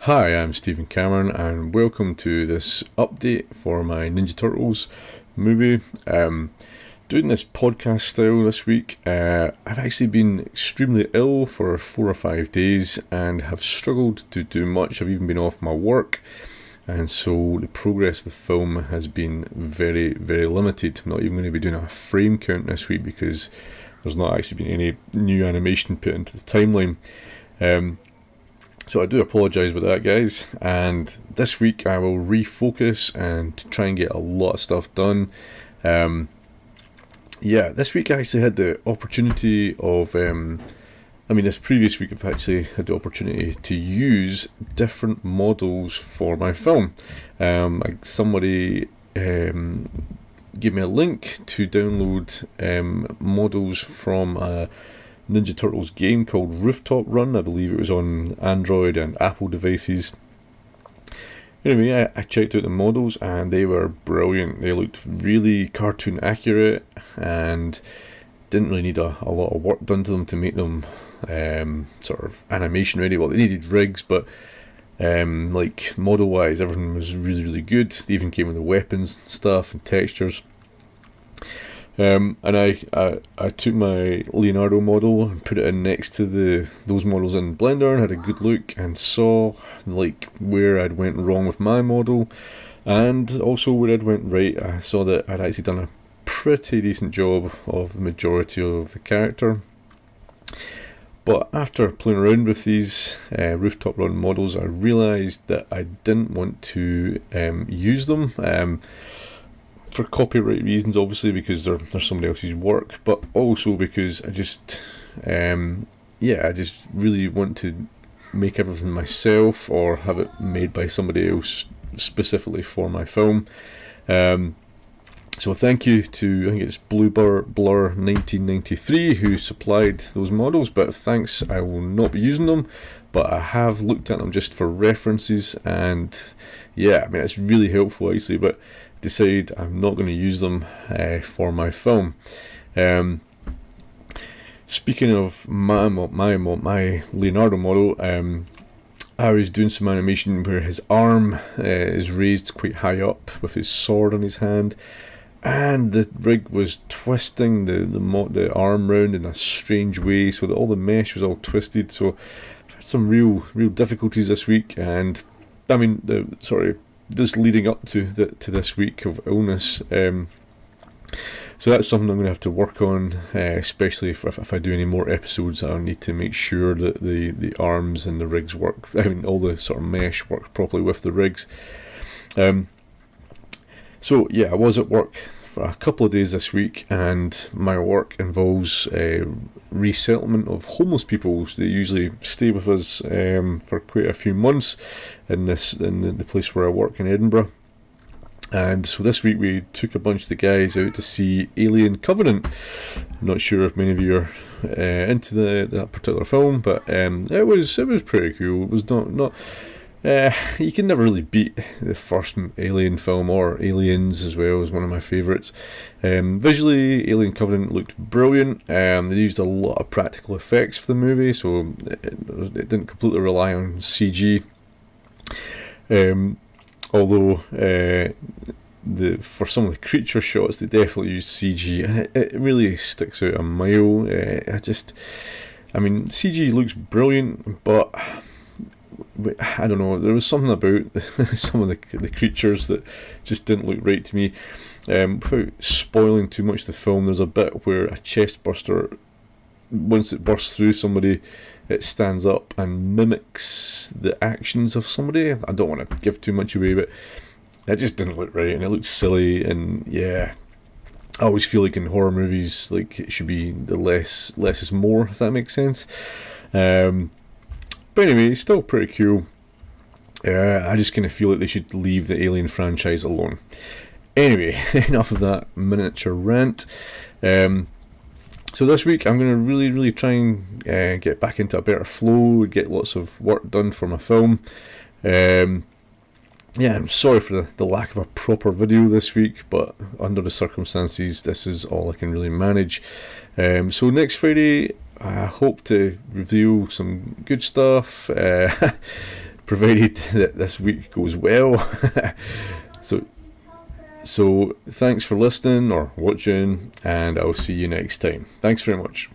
Hi, I'm Stephen Cameron, and welcome to this update for my Ninja Turtles movie. Doing this podcast style this week. I've actually been extremely ill for 4 or 5 days and have struggled to do much. I've even been off my work, and so the progress of the film has been very, very limited. I'm not even going to be doing a frame count this week because there's not actually been any new animation put into the timeline. So I do apologise about that, guys, and this week I will refocus and try and get a lot of stuff done. This week I actually had the opportunity of, this previous week I've actually had the opportunity to use different models for my film. Somebody gave me a link to download models from a Ninja Turtles game called Rooftop Run. I believe it was on Android and Apple devices. Anyway, I checked out the models and they were brilliant. They looked really cartoon accurate and didn't really need a lot of work done to them to make them sort of animation ready. Well, they needed rigs, but model wise everything was really, really good. They even came with the weapons and stuff and textures. And I took my Leonardo model and put it in next to those models in Blender and had a good look and saw where I'd went wrong with my model and also where I'd went right. I saw that I'd actually done a pretty decent job of the majority of the character. But after playing around with these Rooftop Run models, I realised that I didn't want to use them. For copyright reasons, obviously, because they're somebody else's work, but also because I just really want to make everything myself or have it made by somebody else specifically for my film. So thank you to, I think it's Blur 1993 who supplied those models, but thanks, I will not be using them, but I have looked at them just for references, and it's really helpful actually, but decided I'm not going to use them for my film. Speaking of my Leonardo model, I was doing some animation where his arm is raised quite high up with his sword in his hand, and the rig was twisting the arm round in a strange way, so that all the mesh was all twisted. So I've had some real difficulties this week, and just leading up to this week of illness. So that's something I'm going to have to work on, especially if I do any more episodes. I'll need to make sure that the arms and the rigs work. All the sort of mesh work properly with the rigs. I was at work for a couple of days this week, and my work involves resettlement of homeless people. They usually stay with us for quite a few months in the place where I work in Edinburgh. And so this week we took a bunch of the guys out to see Alien Covenant. I'm not sure if many of you are into that particular film, but it was pretty cool. It was not you can never really beat the first Alien film, or Aliens as well, as one of my favourites. Visually, Alien Covenant looked brilliant. They used a lot of practical effects for the movie, so it didn't completely rely on CG. Although for some of the creature shots, they definitely used CG, and it really sticks out a mile. CG looks brilliant, but I don't know, there was something about some of the creatures that just didn't look right to me. Without spoiling too much of the film, there's a bit where a chest burster, once it bursts through somebody, it stands up and mimics the actions of somebody. I don't want to give too much away, but it just didn't look right, and it looked silly, and I always feel like in horror movies, it should be the less is more, if that makes sense. But anyway, it's still pretty cool. I just kind of feel like they should leave the Alien franchise alone. Anyway, enough of that miniature rant. So this week I'm going to really, really try and get back into a better flow, get lots of work done for my film. I'm sorry for the lack of a proper video this week, but under the circumstances, this is all I can really manage. So next Friday, I hope to reveal some good stuff. provided that this week goes well. So thanks for listening or watching, and I'll see you next time. Thanks very much.